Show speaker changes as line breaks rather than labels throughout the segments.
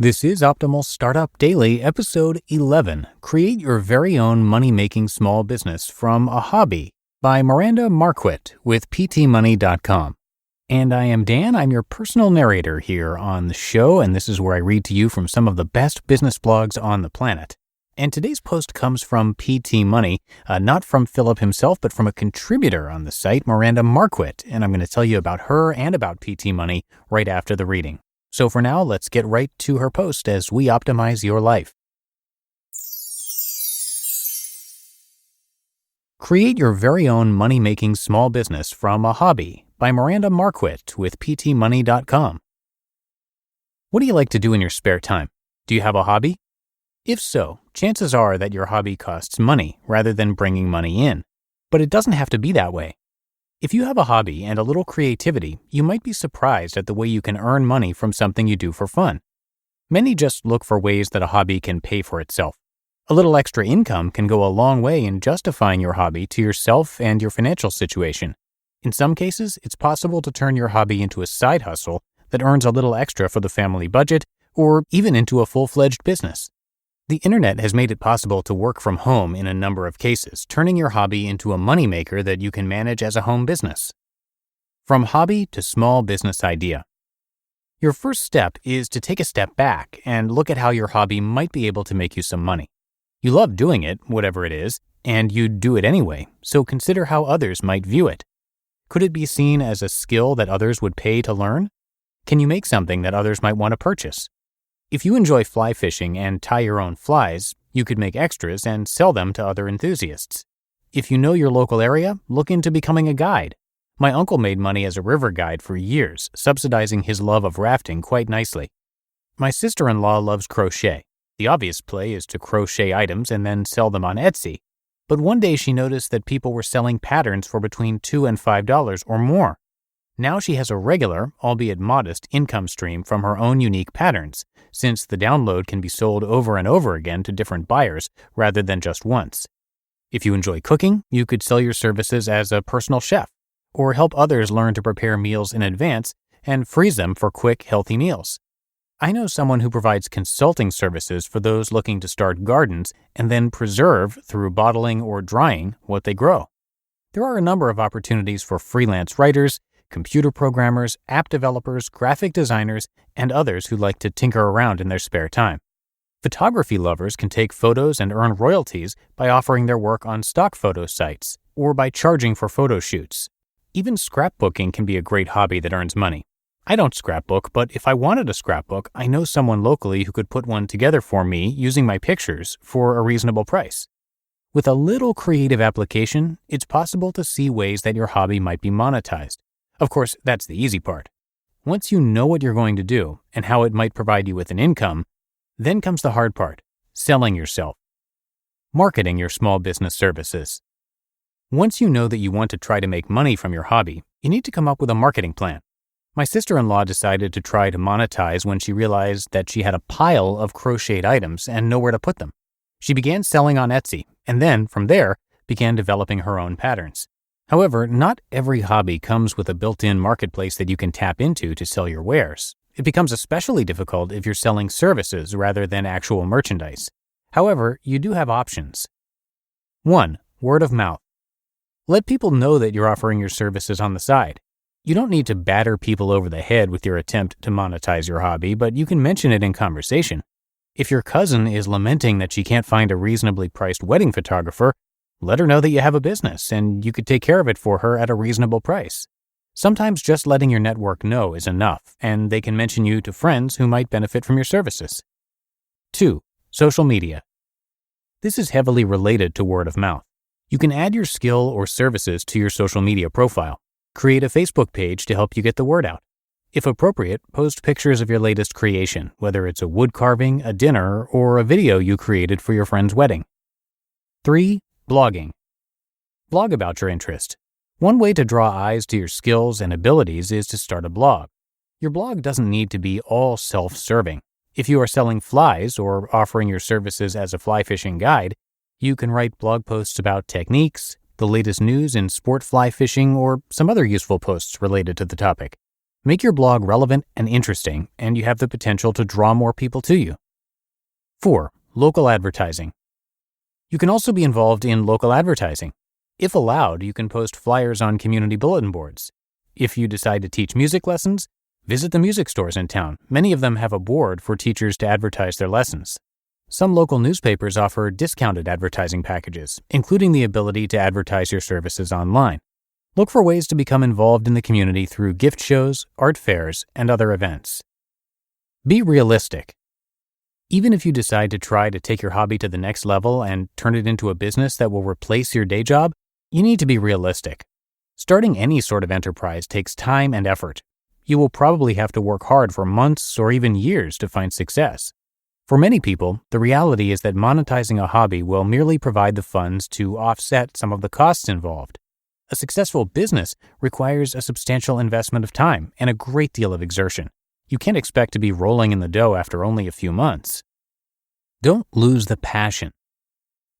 This is Optimal Startup Daily, Episode 11, Create Your Very Own Money-Making Small Business from a Hobby by Miranda Marquit with ptmoney.com. And I am Dan, I'm your personal narrator here on the show, and this is where I read to you from some of the best business blogs on the planet. And today's post comes from PT Money, not from Philip himself, but from a contributor on the site, Miranda Marquit, and I'm going to tell you about her and about PT Money right after the reading. So for now, let's get right to her post as we optimize your life. Create Your Very Own Money-Making Small Business from a Hobby by Miranda Marquit with ptmoney.com. What do you like to do in your spare time? Do you have a hobby? If so, chances are that your hobby costs money rather than bringing money in. But it doesn't have to be that way. If you have a hobby and a little creativity, you might be surprised at the way you can earn money from something you do for fun. Many just look for ways that a hobby can pay for itself. A little extra income can go a long way in justifying your hobby to yourself and your financial situation. In some cases, it's possible to turn your hobby into a side hustle that earns a little extra for the family budget, or even into a full-fledged business. The internet has made it possible to work from home in a number of cases, turning your hobby into a moneymaker that you can manage as a home business. From hobby to small business idea. Your first step is to take a step back and look at how your hobby might be able to make you some money. You love doing it, whatever it is, and you do it anyway, so consider how others might view it. Could it be seen as a skill that others would pay to learn? Can you make something that others might want to purchase? If you enjoy fly fishing and tie your own flies, you could make extras and sell them to other enthusiasts. If you know your local area, look into becoming a guide. My uncle made money as a river guide for years, subsidizing his love of rafting quite nicely. My sister-in-law loves crochet. The obvious play is to crochet items and then sell them on Etsy. But one day she noticed that people were selling patterns for between $2 and $5 or more. Now she has a regular, albeit modest, income stream from her own unique patterns, since the download can be sold over and over again to different buyers rather than just once. If you enjoy cooking, you could sell your services as a personal chef, or help others learn to prepare meals in advance and freeze them for quick, healthy meals. I know someone who provides consulting services for those looking to start gardens and then preserve, through bottling or drying, what they grow. There are a number of opportunities for freelance writers, computer programmers, app developers, graphic designers, and others who like to tinker around in their spare time. Photography lovers can take photos and earn royalties by offering their work on stock photo sites or by charging for photo shoots. Even scrapbooking can be a great hobby that earns money. I don't scrapbook, but if I wanted a scrapbook, I know someone locally who could put one together for me using my pictures for a reasonable price. With a little creative application, it's possible to see ways that your hobby might be monetized. Of course, that's the easy part. Once you know what you're going to do and how it might provide you with an income, then comes the hard part, selling yourself. Marketing your small business services. Once you know that you want to try to make money from your hobby, you need to come up with a marketing plan. My sister-in-law decided to try to monetize when she realized that she had a pile of crocheted items and nowhere to put them. She began selling on Etsy, and then, from there, began developing her own patterns. However, not every hobby comes with a built-in marketplace that you can tap into to sell your wares. It becomes especially difficult if you're selling services rather than actual merchandise. However, you do have options. 1. Word of mouth. Let people know that you're offering your services on the side. You don't need to batter people over the head with your attempt to monetize your hobby, but you can mention it in conversation. If your cousin is lamenting that she can't find a reasonably priced wedding photographer, let her know that you have a business and you could take care of it for her at a reasonable price. Sometimes just letting your network know is enough, and they can mention you to friends who might benefit from your services. 2. Social media. This is heavily related to word of mouth. You can add your skill or services to your social media profile. Create a Facebook page to help you get the word out. If appropriate, post pictures of your latest creation, whether it's a wood carving, a dinner, or a video you created for your friend's wedding. 3. Blogging. Blog about your interest. One way to draw eyes to your skills and abilities is to start a blog. Your blog doesn't need to be all self-serving. If you are selling flies or offering your services as a fly fishing guide, you can write blog posts about techniques, the latest news in sport fly fishing, or some other useful posts related to the topic. Make your blog relevant and interesting, and you have the potential to draw more people to you. 4. Local advertising. You can also be involved in local advertising. If allowed, you can post flyers on community bulletin boards. If you decide to teach music lessons, visit the music stores in town. Many of them have a board for teachers to advertise their lessons. Some local newspapers offer discounted advertising packages, including the ability to advertise your services online. Look for ways to become involved in the community through gift shows, art fairs, and other events. Be realistic. Even if you decide to try to take your hobby to the next level and turn it into a business that will replace your day job, you need to be realistic. Starting any sort of enterprise takes time and effort. You will probably have to work hard for months or even years to find success. For many people, the reality is that monetizing a hobby will merely provide the funds to offset some of the costs involved. A successful business requires a substantial investment of time and a great deal of exertion. You can't expect to be rolling in the dough after only a few months. Don't lose the passion.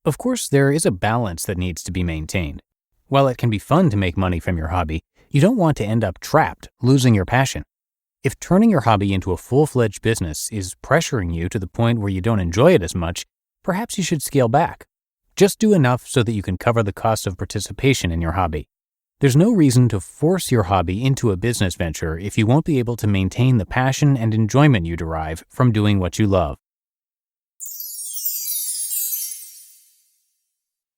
Of course, there is a balance that needs to be maintained. While it can be fun to make money from your hobby, you don't want to end up trapped, losing your passion. If turning your hobby into a full-fledged business is pressuring you to the point where you don't enjoy it as much, perhaps you should scale back. Just do enough so that you can cover the cost of participation in your hobby. There's no reason to force your hobby into a business venture if you won't be able to maintain the passion and enjoyment you derive from doing what you love.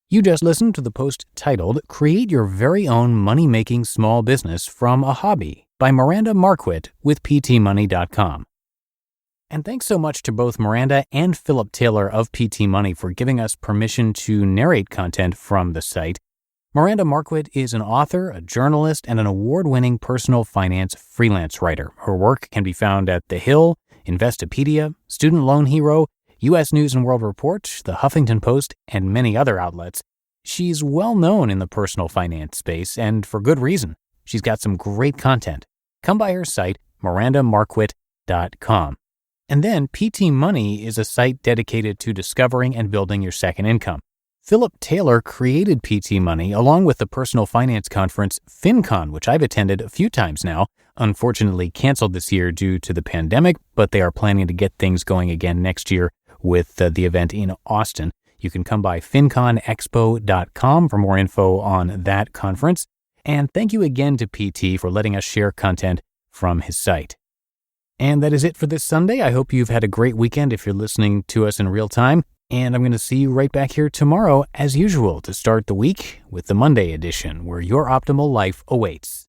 You just listened to the post titled, Create Your Very Own Money-Making Small Business from a Hobby by Miranda Marquit with PTMoney.com. And thanks so much to both Miranda and Philip Taylor of PT Money for giving us permission to narrate content from the site. Miranda Marquit is an author, a journalist, and an award-winning personal finance freelance writer. Her work can be found at The Hill, Investopedia, Student Loan Hero, U.S. News & World Report, The Huffington Post, and many other outlets. She's well known in the personal finance space, and for good reason. She's got some great content. Come by her site, mirandamarquit.com. And then PT Money is a site dedicated to discovering and building your second income. Philip Taylor created PT Money along with the personal finance conference FinCon, which I've attended a few times now, unfortunately canceled this year due to the pandemic, but they are planning to get things going again next year with the event in Austin. You can come by finconexpo.com for more info on that conference. And thank you again to PT for letting us share content from his site. And that is it for this Sunday. I hope you've had a great weekend if you're listening to us in real time. And I'm going to see you right back here tomorrow, as usual, to start the week with the Monday edition, where your optimal life awaits.